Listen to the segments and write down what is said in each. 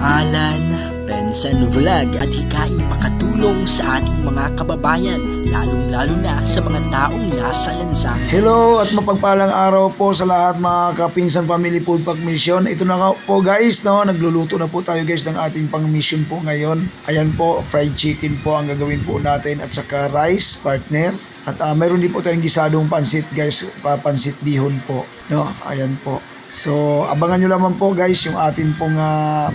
Alan Benson Vlog at hikaing makatulong sa ating mga kababayan, lalong-lalo na sa mga taong nasa lansangan. Hello at mapagpalang araw po sa lahat mga kapinsan Family Food Pack Mission. Ito na po guys, no? Nagluluto na po tayo guys ng ating pang mission po ngayon. Ayan po, fried chicken po ang gagawin po natin at saka rice partner. At mayroon din po tayong gisadong pansit guys, pansit bihon po, no? Ayan po. So, abangan nyo lamang po guys yung atin pong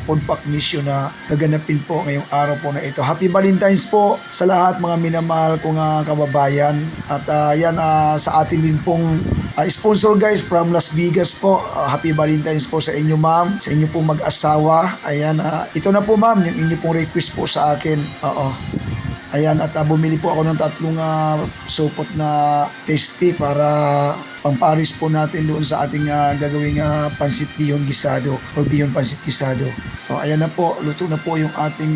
food pack mission na gaganapin po ngayong araw po na ito. Happy Valentine's po sa lahat mga minamahal kong kababayan. At yan sa atin din pong sponsor guys from Las Vegas po. Happy Valentine's po sa inyo ma'am, sa inyo pong mag-asawa. Ayan, ito na po ma'am yung inyo pong request po sa akin. Oo. Ayan, at bumili po ako ng tatlong supot na tasty para pamparis po natin doon sa ating gagawing pansit bihon gisado or bihon pansit gisado. So ayan na po, luto na po yung ating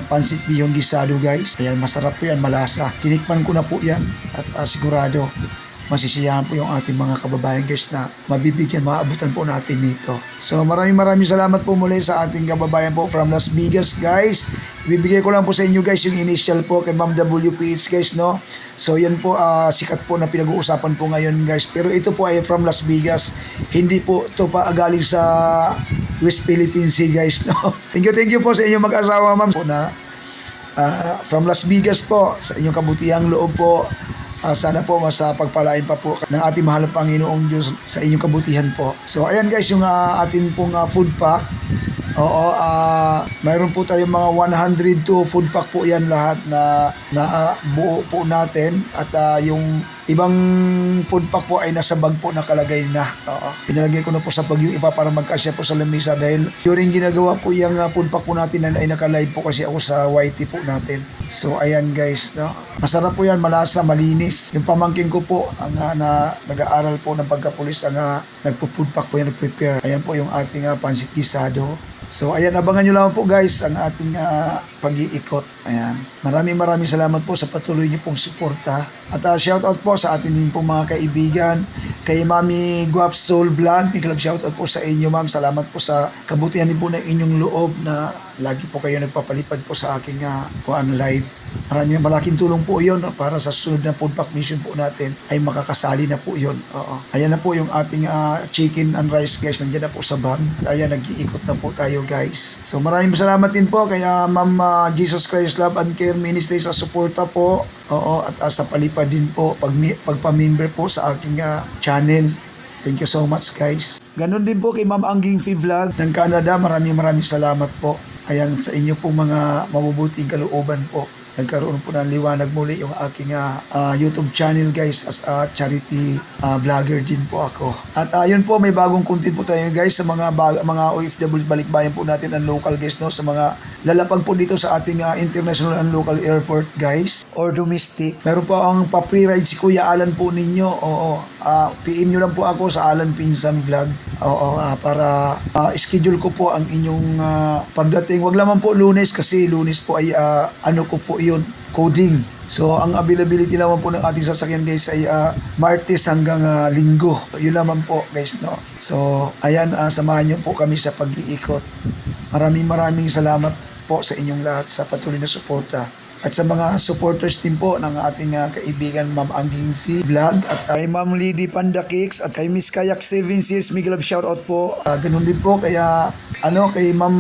pansit bihon gisado guys. Ayan, masarap po yan, malasa. Tinikman ko na po yan at sigurado masisiyahan po yung ating mga kababayan guys na mabibigyan, maabutan po natin nito. So maraming salamat po muli sa ating kababayan po from Las Vegas guys. Ibibigay ko lang po sa inyo guys yung initial po kay Ma'am WPH guys, no. So yan po sikat po na pinag-uusapan po ngayon guys. Pero ito po ay from Las Vegas. Hindi po ito pa galing sa West Philippines Sea guys, no. Thank you po sa inyong mag-asawa ma'am po na from Las Vegas po, sa inyong kabutihang loob po. Sana po mas pagpalain pa po ng ating mahal na Panginoong Diyos sa inyong kabutihan po. So ayan guys yung atin pong food pack. Oo, mayroon po tayong mga 102 food pack po yan lahat na buo po natin. At yung ibang food pack po ay nasa bag po nakalagay na. Oo, pinalagay ko na po sa bag yung iba para magkasya po sa lamisa dahil during ginagawa po yung food pack po natin ay naka-live po kasi ako sa YT po natin. So ayan guys, no? Masarap po yan, malasa, malinis. Yung pamangkin ko po ang nag-aaral po ng pagkapulis ang nagpo-food pack po yan, nag-prepare. Ayan po yung ating pansit gisado. So ayan, abangan nyo lang po guys ang ating pag-iikot. Ayan. Maraming salamat po sa patuloy nyo pong suporta. At shoutout po sa atin din pong mga kaibigan. Kay Mami Guap Soul Vlog, may shoutout po sa inyo ma'am. Salamat po sa kabutihan din po ng inyong loob na lagi po kayo nagpapalipad po sa aking live. Malaking tulong po yun para sa susunod na food pack mission po natin ay makakasali na po yun. Oo. Ayan na po yung ating chicken and rice guys, nandiyan na po sa bag. Ayan, nag-iikot na po tayo guys. So maraming salamat din po kay Ma'am Jesus Christ Love and Care Ministry sa suporta po. Oo, at sa palipad din po pagpa-member po sa aking channel. Thank you so much guys. Ganon din po kay Ma'am Angging Fee Vlog ng Canada. Maraming salamat po. Ayan, sa inyo pong mga mabubuting kalooban po. Nagkaroon po ng liwanag muli yung aking YouTube channel guys as a charity vlogger din po ako. At yun po, may bagong content po tayo guys sa mga OFW balikbayan po natin ang local guys, no, sa mga lalapag po dito sa ating international and local airport guys or domestic. Meron po ang pa-free ride si Kuya Alan po ninyo. Oo, PM nyo lang po ako sa Alan Pinsan Vlog. Oo, para schedule ko po ang inyong pagdating. Wag lamang po Lunes kasi Lunes po ay ano ko po yun, coding. So ang availability naman po ng ating sasakyan guys ay Martes hanggang Linggo. Yun naman po guys, no. So ayan, samahan niyo po kami sa pag-iikot. Maraming salamat po sa inyong lahat sa patuloy na suporta. At sa mga supporters din po ng ating kaibigan Ma'am Angging Fee Vlog at kay Ma'am Lady Panda Cakes at kay Miss Kayak 7 Seas, may shoutout po. Ganun din po kaya kay Ma'am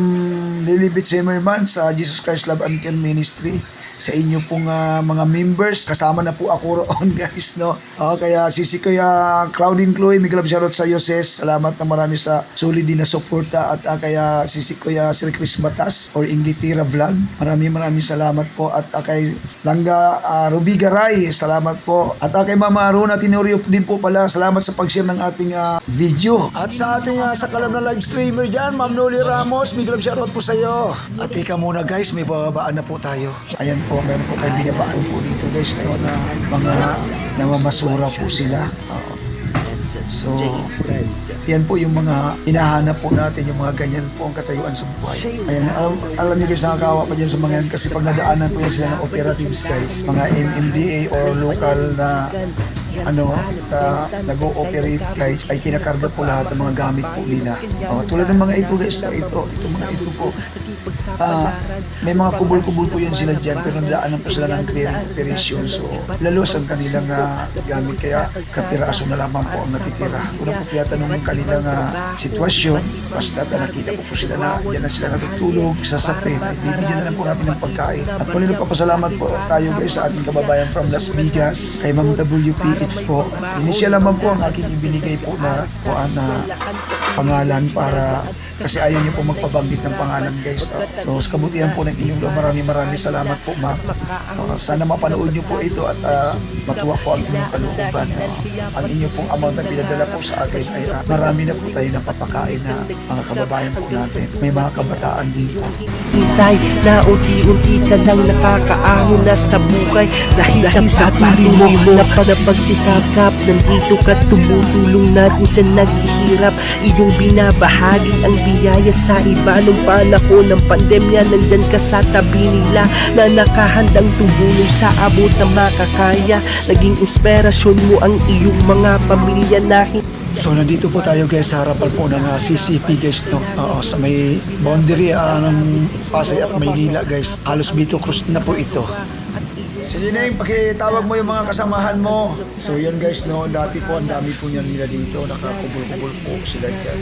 Lilibet Zimmerman sa Jesus Christ Love and Care Ministry. Sa inyo pong mga members, kasama na po ako roon guys, no. Kaya sisi Kuya Claudine Chloe, may shoutout sa iyo sis. Salamat na marami sa solid din na suporta. At kaya sisi Kuya Sir Chris Batas or Ingletira Vlog, maraming salamat po. At kay Langga Ruby Garay, salamat po. At kay Mama Aruna Tenorio din po pala, salamat sa pag-share ng ating video. At sa ating sa kalam na live streamer dyan, Ma'am Noli Ramos, may shoutout po sa iyo. At ika muna guys, may bababaan na po tayo. Ayan po, meron po tayong binabaan po dito guys, no, na mga namamasura po sila. So yan po yung mga hinahanap po natin, yung mga ganyan po ang katayuan sa buhay. Ayan, alam niyo guys, nakakawa pa dyan sa mga yan kasi pag nadaanan po yan sila ng operatives guys, mga MMDA or local na nag-ooperate guys, ay kinakarga po lahat ng mga gamit po nila. Tulad ng mga ito guys, ito mga ito po. May mga kubol-kubol po yan sila dyan, pero nadaanan po sila ng clearing operation. So, lalos ang kanilang gamit, kaya kapiraso na lamang po ang natitira. Kung na po tiyatanong yung kanilang sitwasyon, basta nakita po sila na dyan na sila natutulog, sasapin, ay bibigyan na lang po natin ng pagkain. At muli nagpapasalamat po tayo guys sa ating kababayan from Las Vegas, kay Ma'am WPH po. Inisyal naman po ang aking ibinigay po na pangalan para kasi ayaw niyo po magpabanggit ng pangalan guys. So sa kabutihan po ng inyong loob, maraming salamat po ma'am. Sana mapanood niyo po ito at matuwa po ang inyong kalooban. Ang inyong pong amount na pinadala po sa akin ay marami na po tayo napapakain na mga kababayan po natin. May mga kabataan din po. Hintay na unti-unti ka lang nakakaahon na sa buhay dahil sa patuloy mo na pagsisakap. Nandito ka tumutulong natin sa naghihirap, iyong binabahagi ang biyaya sa iba. Nung panahon ng pandemya, nandyan ka sa tabi nila na nakahandang tumulong sa abot na makakaya. Naging inspirasyon mo ang iyong mga pamilya na So nandito po tayo guys sa harapan po ng CCP guys, no? Sa may boundary ng Pasay at Maynila guys. Halos Bito Cruz na po ito. Sige na yung pakitawag mo yung mga kasamahan mo. So yun guys, no, dati po ang dami po niyan nila dito, nakakubol-kubol po sila dyan.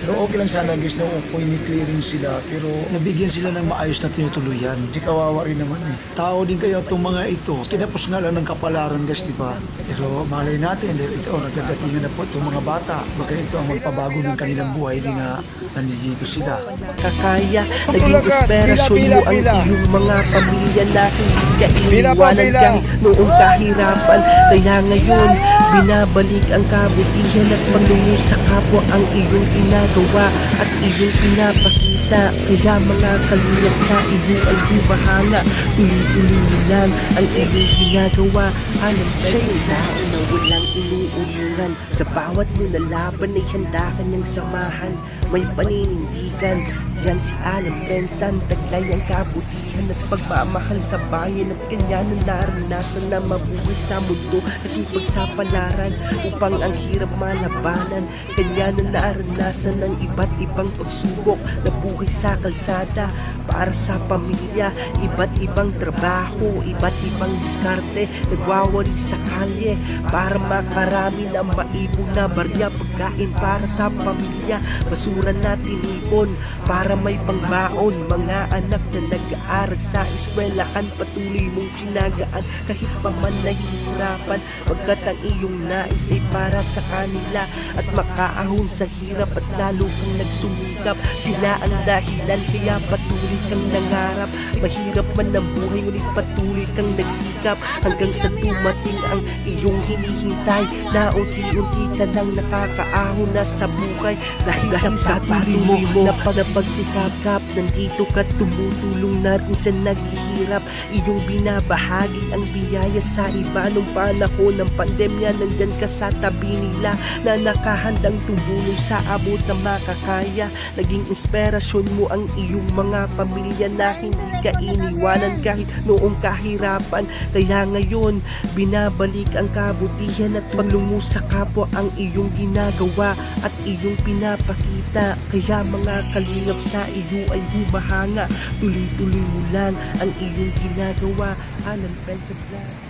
Pero okay lang sana guys, no, kung ini-clearing sila, pero nabigyan sila ng maayos na tinutuluyan. Di kawawa rin naman eh. Tao din kayo itong mga ito. Kinapos nga lang ng kapalaran guys, di ba? Pero malay natin, dahil ito, nagdadatingan na po itong mga bata. Baka ito ang magpabago ng kanilang buhay din na nandito sila. Kakaya, naging inspirasyon mo ang iyong mga pamilya na hindi ka iniwanan kahit noong kahirapan. Kaya ngayon, binabalik ang kabutihan at panlungo sa kapwa ang iyong ginagawa at iyong pinapakita. Kaya mga kalingap sa iyo ay humahanga, tuloy-tuloy lang ang iyong ginagawa. Alam sa'yo na walang inuulingan, sa bawat nilalaban ay handa ka niyang samahan. May paninindigan, yan si Alan Bensan, taglay ang kabutihan at pagmamahal sa bayan at kanya na naranasan na mabuhay sa mundo at ipagsapalaran upang ang hirap malabanan. Kanya na naranasan ng iba't ibang pagsubok na buhay sa kalsada para sa pamilya, iba't ibang trabaho, iba't ibang diskarte, nagwawali sa kalye para makarami ng maibong na barya, pagkain para sa pamilya, basura na tinipon para may pangbaon. Mga anak na nag-aaral sa eskwelahan, patuloy mong kinagaan kahit pa man nahihirapan, pagkat ang iyong nais ay para sa kanila at makaahon sa hirap at lalo kang nagsumikap. Sila ang dahilan kaya patuloy kang nangarap. Mahirap man ang buhay, ngunit patuloy kang nagsikap hanggang sa dumating ang iyong hinihintay, na unti-unti ka lang nakakaahon na sa buhay dahil sa patuloy mo na pagsisakap. Nandito ka tumutulong natin sa naghihirap, iyong binabahagi ang biyaya sa iba. Nung panahon ng pandemya, nandyan ka sa tabi nila na nakahandang tumulong sa abot na makakaya. Naging inspirasyon mo ang iyong mga pamilya na hindi ka iniwanan kahit noong kahirapan. Kaya ngayon, binabalik ang kabutihan at paglungo sa kapwa ang iyong ginagawa at iyong pinapakita. Kaya mga kalingap sa iyo ay humahanga, tuloy-tuloy mo lang ang iyong ginagawa. Alan Benson Vlog.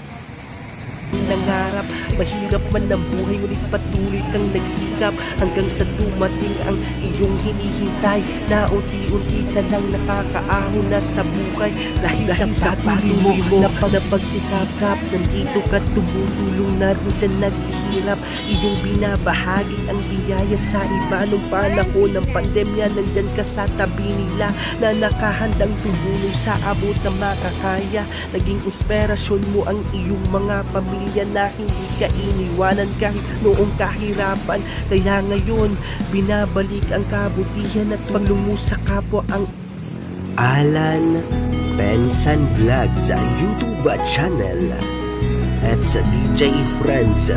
Nangarap, mahirap man ang buhay, ngunit patuloy kang nagsikap hanggang sa dumating ang iyong hinihintay, na unti-unti ka lang nakakaahon na sa buhay dahil sa patuloy mo na pagsisakap. Nandito ka tumutulong natin sa naghihirap, iyong binabahagi ang biyaya sa iba. Nung panahon ng pandemya, nandyan ka sa tabi nila na nakahandang tumulong sa abot na makakaya. Naging inspirasyon mo ang iyong mga pamilya na hindi ka iniwanan kahit noong kahirapan. Kaya ngayon, binabalik ang kabutihan at paglungo sa kapwa ang Alan Bensan Vlog sa YouTube channel at sa DJ Friends.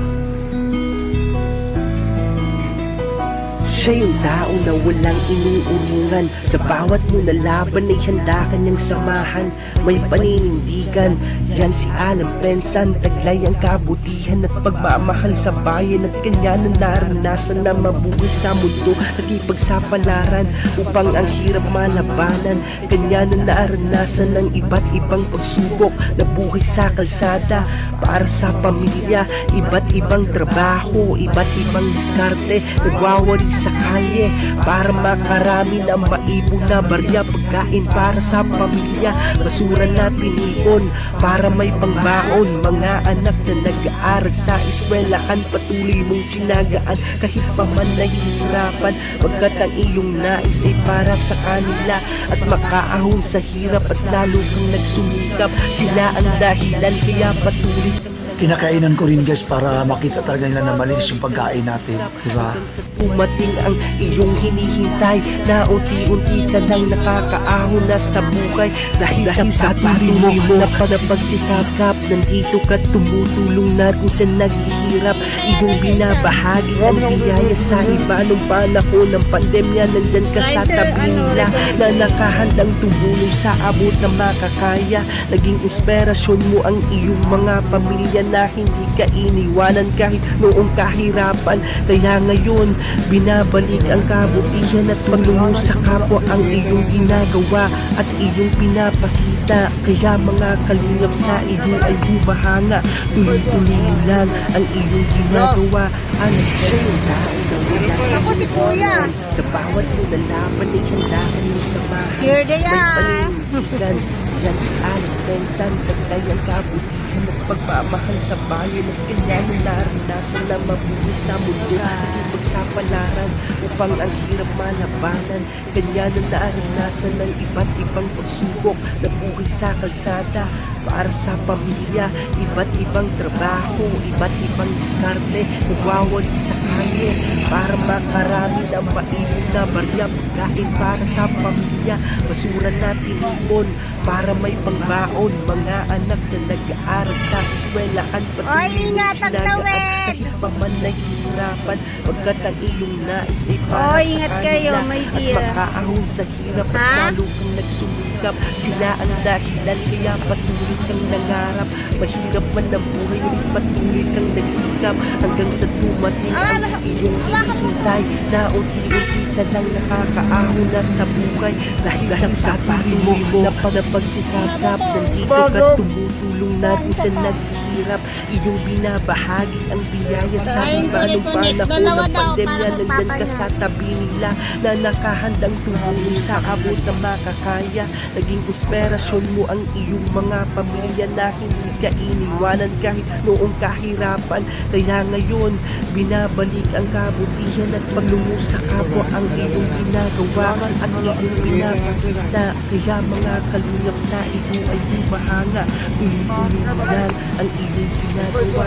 Siya yung tao na walang inuurungan. Sa bawat mo na laban ay handa kanyang samahan. May paninindigan, yan si Alan Pensan. Taglay ang kabutihan at pagmamahal sa bayan. At kanya na naranasan na mabuhay sa mundo at ipagsapalaran upang ang hirap malabanan. Kanya na naranasan ng iba't ibang pagsubok na buhay sa kalsada para sa pamilya. Iba't ibang trabaho, iba't ibang diskarte, nagwawali sa kalye para makarami ng maipon na barya. Pagkain para sa pamilya, basura na tinipon para may pangbaon. Mga anak na nag-aaral sa eskwelahan, patuloy mong tinagaan kahit pa man nahihirapan. Pagkat ang iyong nais ay para sa kanila at makaahon sa hirap at lalo kang nagsumikap. Sila ang dahilan kaya patuloy Kinakainan ko rin guys para makita talaga nila na malinis yung pagkain natin, di ba? Dumating ang iyong hinihintay na unti-unti ka lang nakakaahon na sa buhay dahil sa patuloy mo na pagsisakap. Nandito ka tumutulong natin sa naghihirap. Iyong binabahagi ang biyaya sa iba nung panahon ng pandemya. Nandyan ka sa tabi nila na nakahandang tumulong sa abot na makakaya. Naging inspirasyon mo ang iyong mga pamilya na hindi ka iniwanan kahit noong kahirapan. Kaya ngayon, binabalik ang kabutihan at pagtungo sa kapwa ang iyong ginagawa at iyong pinapakita. Kaya mga kalingap sa iyo ay humahanga. Tuloy-tuloy lang ang iyong ginagawa. Anak siya yung tao na wala. Ako si Kuya. Sa bawat mo na laban ay handa ka ng samahan. Here they May are. panindigan, yan si Alan Pensan. Taglay ang kabutihan at pagmamahal sa bayan at kanya na naranasan na mabuhay sa mundo at ipagsapalaran upang ang hirap malabanan. Kanya na naranasan ng iba't ibang pagsubok na buhay sa kalsada para sa pamilya. Iba't ibang trabaho, iba't ibang diskarte, nagwawali sa kalye para makarami ng maipon na barya. Pagkain para sa pamilya, basura na tinipon para may pangbaon. Mga anak na nag-aaral sa eskwelahan, patuloy Oy, ingat ang tawid! kahit pa man nahihirapan. Pagkat ang iyong nais ay para Oy, sa ingat kanila kayo, my at dear. makaahon sa hirap at Ha? lalo kang nagsumikap. Sila ang dahilan kaya patuloy kang nangarap. Mahirap man ang buhay, ngunit patuloy kang nagsikap hanggang sa dumating ang iyong hinihintay na unti-unti ka lang nakakaahon na sa buhay dahil sa patuloy mo na pagsisakap. Nandito ka tumutulong natin sa naghihirap. Iyong binabahagi ang biyaya sa Ay, iba nung kulit-kulit. panahon Dalawa ng daw, pandemya. para Nandyan ka magpapaya. sa tabi nila na nakahandang tumulong sa abot na makakaya. Naging inspirasyon mo ang iyong mga pamilya na hindi ka iniwanan kahit noong kahirapan. Kaya ngayon, binabalik ang kabutihan at paglungo sa kapwa ang iyong ginagawa at iyong pinapakita. Kaya mga kalingap sa iyo ay humahanga. Tuloy-tuloy lang ang iyong ginagawa.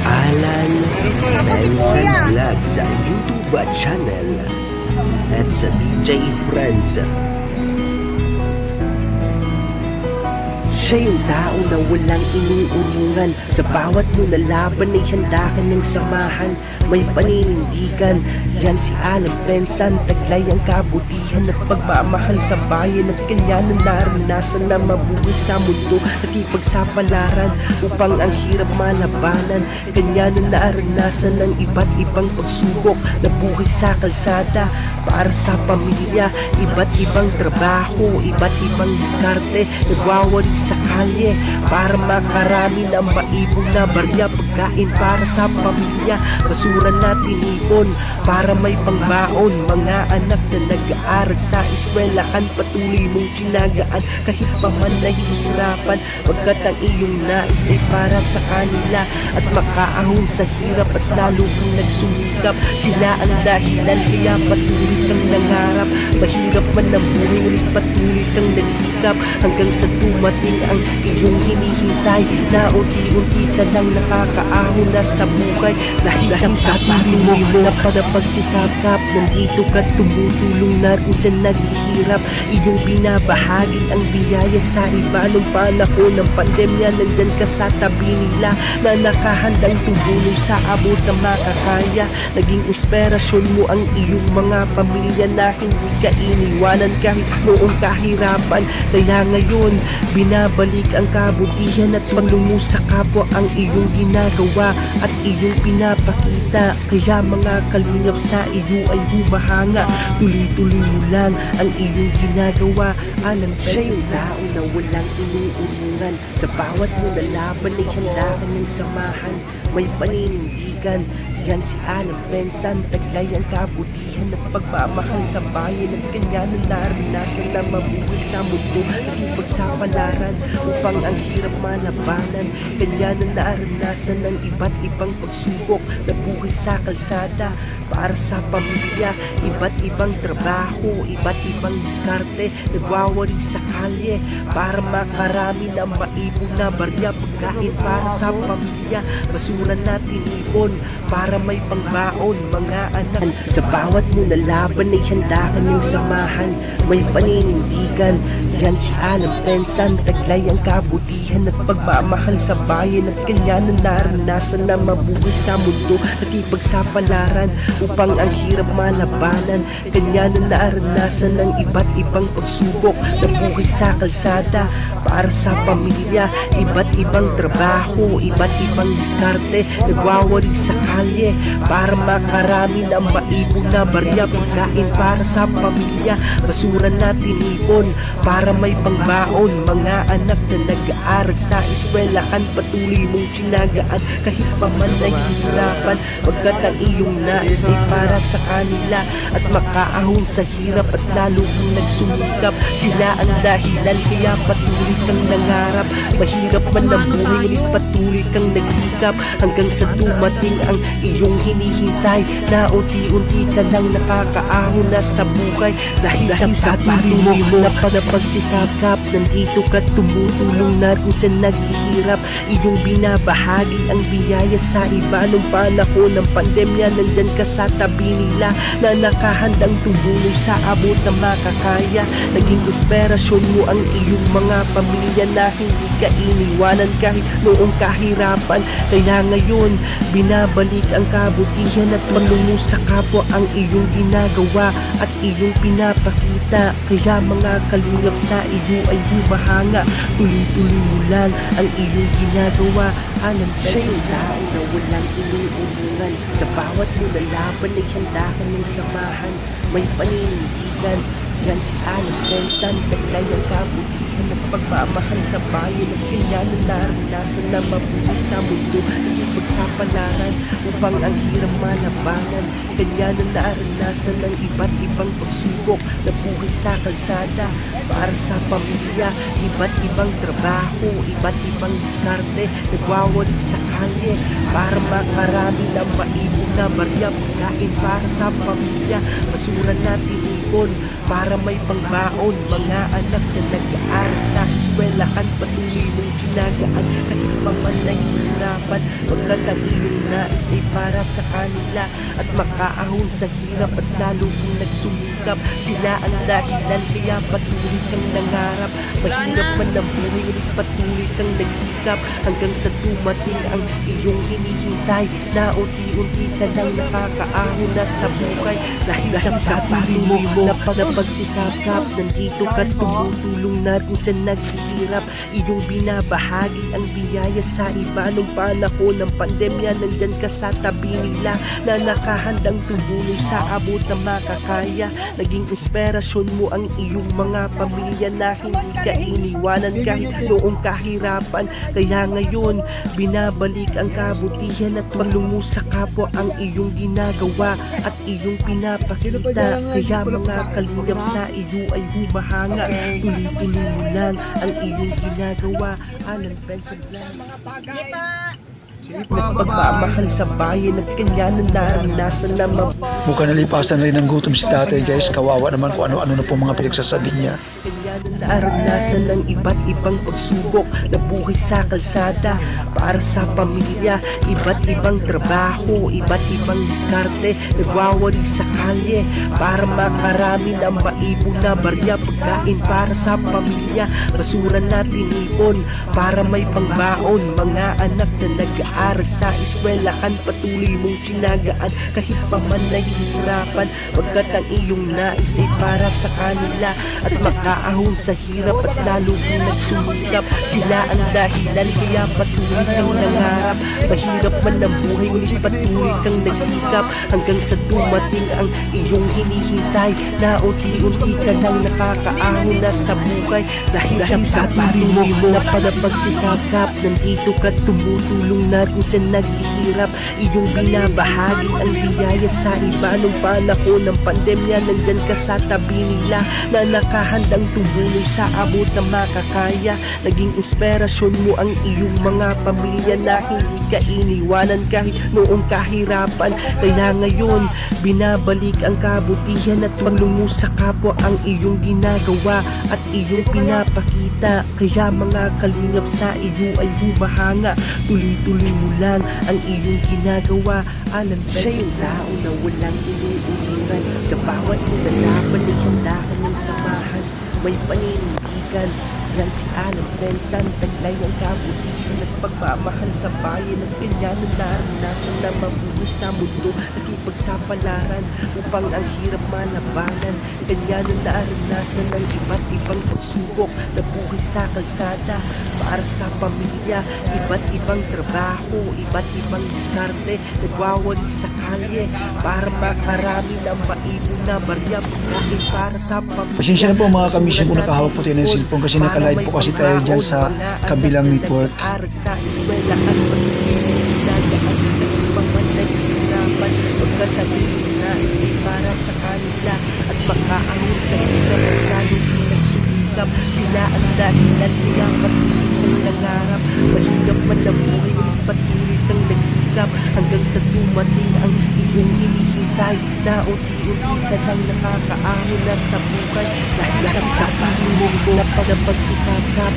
Alan Benson Vlog sa YouTube channel at sa DJ Friends. Siya yung tao na walang inuurungan. Sa bawat mo na laban ay handa ka ng samahan. May paninindigan, yan si Alan Pensan. Taglay ang kabutihan at pagmamahal sa bayan at kanya na naranasan na mabuhay sa mundo at ipagsapalaran upang ang hirap malabanan. Kanya na naranasan ng iba't ibang pagsubok na buhay sa kalsada para sa pamilya. Iba't ibang trabaho, iba't ibang diskarte, nagwawali sa kalye para makarami ng maipon na barya. Pagkain para sa pamilya, basura na tinipon para may pangbaon. Mga anak na nag-aaral sa eskwelahan, patuloy mong tinagaan kahit pa man nahihirapan. Pagkat ang iyong nais ay para sa kanila at makaahon sa hirap at lalo kang nagsumikap. Sila ang dahilan kaya patuloy kang kang nangarap. Mahirap man ang buhay, ngunit patuloy kang nagsikap hanggang sa dumating ang iyong hinihintay, na unti-unti ka lang nakakaahon na sa buhay dahil sa patuloy mo na pagsisikap. Nandito ka tumutulong na rin sa naghihirap, iyong binabahagi ang biyaya sa iba. Nung panahon ng pandemya, nandyan ka sa tabi nila na nakahandang tumulong sa abot na makakaya. Naging inspirasyon mo ang iyong mga pamilya na hindi ka iniwanan kahit noong kahirapan. Kaya ngayon, binabalik ang kabutihan at panlungo sa kapwa ang iyong ginagawa at iyong pinapakita. Kaya mga kalingap, sa iyo ay humahanga, tuloy-tuloy mo lang ang iyong ginagawa. Alam siya yung tao na walang inuurungan. Sa bawat mo na laban ay handa ka ng samahan. May paninindigan, yan si Alan Bensan. Taglay ang kabutihan at pagmamahal sa bayan at kanya na naranasan na mabuhay sa mundo at ipagsapalaran upang ang hirap malabanan. Kanya na naranasan ng iba't ibang pagsubok na buhay sa kalsada para sa pamilya, iba't ibang trabaho, iba't ibang diskarte, nagwawari sa kalye para makarami ng maipong na barya, pagkain para sa pamilya, basura na tinipon para may pangbaon mga anak. Sa bawat mo na laban ay handa ka ng samahan, may paninindigan, yan si Alan Bensan. Taglay ang kabutihan at pagmamahal sa bayan at kanya na naranasan na mabuhay sa mundo at ipagsapalaran upang ang hirap malabanan. Kanya na naranasan ng iba't ibang pagsubok na buhay sa kalsada para sa pamilya, iba't ibang trabaho, iba't ibang diskarte, nagwawari sa kalye para makarami ng maipong na barya, pagkain para sa pamilya, basura na tinipon para may pangbaon. Mga anak na nag-aaral sa eskwelahan, patuloy mong kinagaan kahit pa man nahihirapan, pagkat ang iyong nais ay para sa kanila at makaahon sa hirap at lalo kang nagsumikap. Sila ang dahilan kaya patuloy kang nangarap. Mahirap man ang buhay, ngunit patuloy kang nagsikap hanggang sa dumating ang iyong hinihintay, na unti-unti ka lang nakakaahon na sa buhay dahil sa patuloy mo na pagsisakap. Nandito ka tumutulong na rin sa naghihirap, iyong binabahagi ang biyaya sa iba. Nung panahon ng pandemya, nandyan ka sa tabi nila na nakahandang tumulong sa abot na makakaya. Naging inspirasyon mo ang iyong mga pamilya na hindi ka iniwanan kahit noong kahirapan. Kaya ngayon, binabalik ang kabutihan at panlungo sa kapwa ang iyong ginagawa at iyong pinapakita. Kaya mga kalingap, sa iyo ay humahanga, tuloy-tuloy mo lang ang iyong ginagawa. Alam siya yung tao na walang inuurungan. Sa bawat mo na laban ay handa ka ng samahan, may paninindigan, yan si Alan Bensan. Taglay ang kabutihan at pagmamahal sa bayan at kanya na naranasan na mabuhay sa mundo at ipagsapalaran upang ang hirap malabanan. Kanya na naranasan ng iba't ibang pagsubok na buhay sa kalsada para sa pamilya, iba't ibang trabaho, iba't ibang diskarte, nagwawali sa kalye para makarami ng maipong na barya, pagkain para sa pamilya, basura na tinipon para may pangbaon. Mga anak na nag-aaral sa eskwelahan, patuloy mong kinagaan kahit pa man nahihirapan, pagkat ang iyong nais ay para sa kanila at makaahon sa hirap at lalo kung nagsumikap. Sila ang dahilan kaya patuloy kang nangarap. Mahirap man ang buhay, ngunit patuloy kang nagsikap hanggang sa dumating ang iyong hinihintay, na unti-unti ka lang nakakaahon na sa buhay dahil sa patuloy mo na pagsisakap. Nandito ka tumutulong na rin sa naghihirap, iyong binabahagi ang biyaya sa iba. Nung panahon ng pandemya, nandyan ka sa tabi nila na nakahandang tumulong sa abot na makakaya. Naging inspirasyon mo ang iyong mga pamilya na hindi ka iniwanan kahit noong kahirapan. Kaya ngayon, binabalik ang kabutihan at panlungo sa kapwa ang iyong ginagawa at iyong pinapakita. Kaya mga kalingap, sa iyo ay humahanga, tuloy-tuloy mo lang ang iyong ginagawa. Alan Benson Blanc. Mga bagay Nagpagmamahal sa bayan at kanya na naranasan na Mukhang nalipasan rin ng gutom si tatay guys. Kawawa naman kung ano-ano na po mga pinagsasabi niya. Kanya na naranasan ng iba't ibang pagsubok na buhay sa kalsada para sa pamilya, iba't ibang trabaho, iba't ibang diskarte, nagwawali sa kalye para makarami ng maipon na barya, pagkain para sa pamilya, basura na tinipon para may pangbaon, mga anak na nag-aaral sa eskwelahan, patuloy mong kinagaan kahit pa man nahihirapan, pagkat ang iyong nais ay para sa kanila at makaahon sa hirap at lalo kung nagsumikap, sila ang dahilan kaya patuloy kang nangarap, mahirap man ang buhay ngunit patuloy kang nagsikap hanggang sa dumating ang iyong hinihintay na unti-unti ka nang nakakaahon na sa buhay dahil sa patuloy mo na pagpagsisakap, nandito ka tumutulong natin sa naghihirap, iyong binabahagi ang biyaya sa iba nung panahon ng pandemya, nandyan ka sa tabi nila na nakahandang tumulong sa abot na makakaya, naging inspirasyon mo ang iyong mga pamilya na hindi ka iniwanan kahit noong kahirapan, kaya ngayon binabalik ang kabutihan at paglungo sa kapwa ang iyong ginagawa at iyong pinapakita, kaya mga kalingap sa iyo ay humahanga, tuloy-tuloy mo lang ang iyong ginagawa. Alam ba siya yung tao na walang inuulingan, sa bawat nilalaban ay handa ka ng samahan, may paninindigan. Yan si Alan Benson, taglay ang kabutihan at pagmamahal sa bayan at kanya na naranasan na mabuhay sa mundo at ipagsapalaran upang ang hirap malabanan. Kanya na naranasan ng iba't ibang pagsubok na buhay sa kalsada para sa pamilya, iba't ibang trabaho, iba't ibang diskarte, nagwawali sa kalye para makarami ng maipon na barya, pagkain para sa pamilya. Pasensya na po mga kamisyon kung nakahawak po tayo ng cellphone kasi nakalive po kasi tayo dyan sa kabilang network. Para sa eskwelahan, pagkakinagaan ng pagpapalagirapan, pagkatabi na isip para sa kanila at makaahon sa hirap at lalo pinagsumikap, sila ang dahilan kaya patuloy kang nangarap, mahirap man ang buhay ngunit patuloy kang nagsikap hanggang sa dumating ang iyong hinihintay na unti-unti ka nang nakakaahon na sa buhay dahil sa patuloy mo na pagsisakap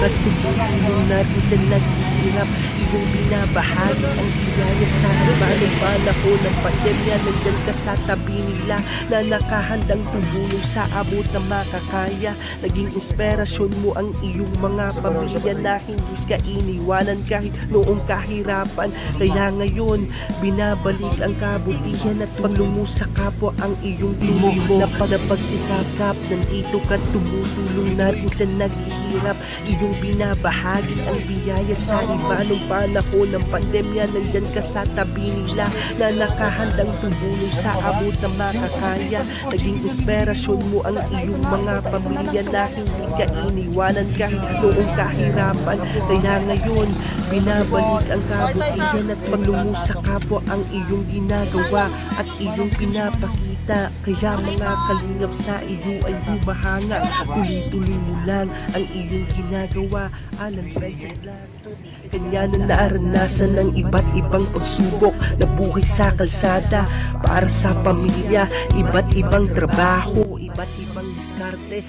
at tutulong natin sa naghihirap, iyong binabahagi ang biyaya sa iba't panahon ng pandemya, nandyan ka sa tabi nila na nakahandang tumulong sa abot na makakaya, naging inspirasyon mo ang iyong mga pamilya na hindi ka iniwanan kahit noong kahirapan, kaya ngayon binabalik ang kabutihan at paglungo sa kapwa ang iyong tuloy na pagsisakap, nandito ka tumutulong natin sa naghihirap, iyong binabahagi ang biyaya sa iba nung panahon ng pandemya, nandyan ka sa tabi nila na nakahandang tumulong sa abot na makakaya, naging inspirasyon mo ang iyong mga pamilya na hindi ka iniwanan kahit noong kahirapan, kaya ngayon binabalik ang kabutihan at paglungo sa kapwa ang iyong ginagawa at iyong pinapakita, kaya mga kalingap sa iyo ay humahanga, tuloy-tuloy mo lang ang iyong ginagawa. Alan Benson Blackstone, kanya na naranasan ng iba't ibang pagsubok na buhay sa kalsada para sa pamilya, iba't ibang trabaho, iba't ibang diskarte,